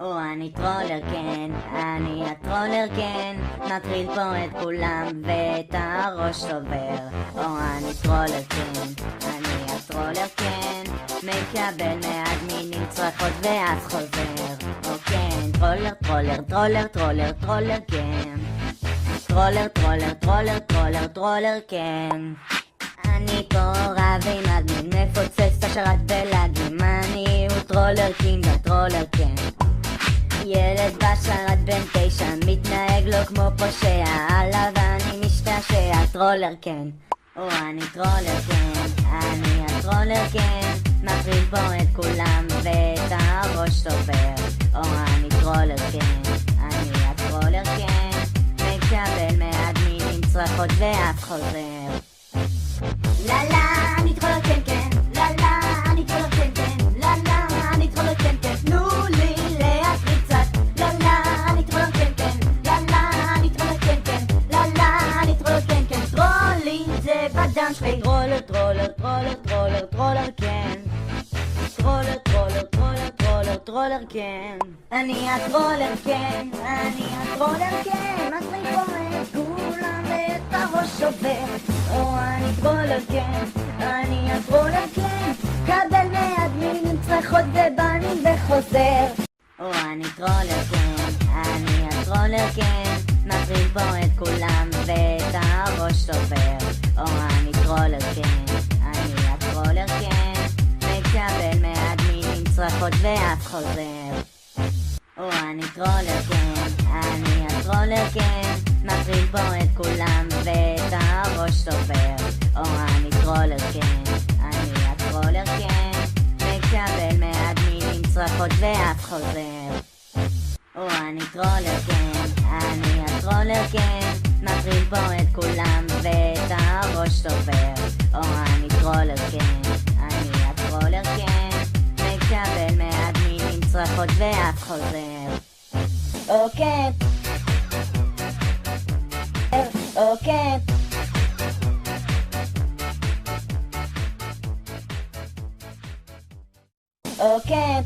אני טרולר כן, אני הטרולר כן, מטריל פה את כולם ואת הראש שובר. אני טרולר כן, אני הטרולר כן, מקבל מהאדמינים צרחות ואז חוזר. כן, טרולר טרולר טרולר טרולר טרולר כן, טרולר טרולר טרולר טרולר טרולר כן. אני פה רב עם אדמין, מפוצץ את השרת בלאגים, אני הוא טרולר קינג הטרולר כן. ילד בשרת בן 9, מתנהג לו כמו פושע, עליו אני משתעשע, טרולר כן. אני טרולר כן, אני הטרולר כן, מטריל פה את כולם ואת הראש שובר. אני טרולר כן, אני הטרולר כן, מקבל מהאדמינים צרחות ואף חוזר. לה לה, אני טרולר כן כן, לה לה, אני טרולר כן כן, לה לה, אני טרולר כן כן, תנו לי להטריל קצת. לה לה, אני טרולר כן כן, לה לה, אני טרולר כן כן, לה לה, אני טרולר כן כן, טרולים זה בדם שלי. טרולר טרולר טרולר טרולר טרולר כן, טרולר טרולר טרולר טרולר טרולר כן. אני הטרולר כן, אני הטרולר כן, מטריל פה את כולם ואת הראש שובר. אני טרולר כן, אני הטרולר כן, קבל מהאדמינים צרחות ובנים וחוזר. אני טרולר כן, אני הטרולר כן, מטריל פה את כולם ואת הראש שובר. אני טרולר כן, אני הטרולר כן, מקבל מהאדמינים צרחות ואף חוזר. אני טרולר כן, אני הטרולר כן, מטריל פה את כולם ואת הראש שובר. אני טרולר כן, אני הטרולר כן, מקבל מהאדמינים צרחות ואף חוזר. אני טרולר כן, אני הטרולר כן, מטריל פה את כולם ואת הראש שובר. אני טרולר כן, אני הטרולר כן, מקבל מהאדמינים צרחות ואף חוזר. אוקיי, אוקיי,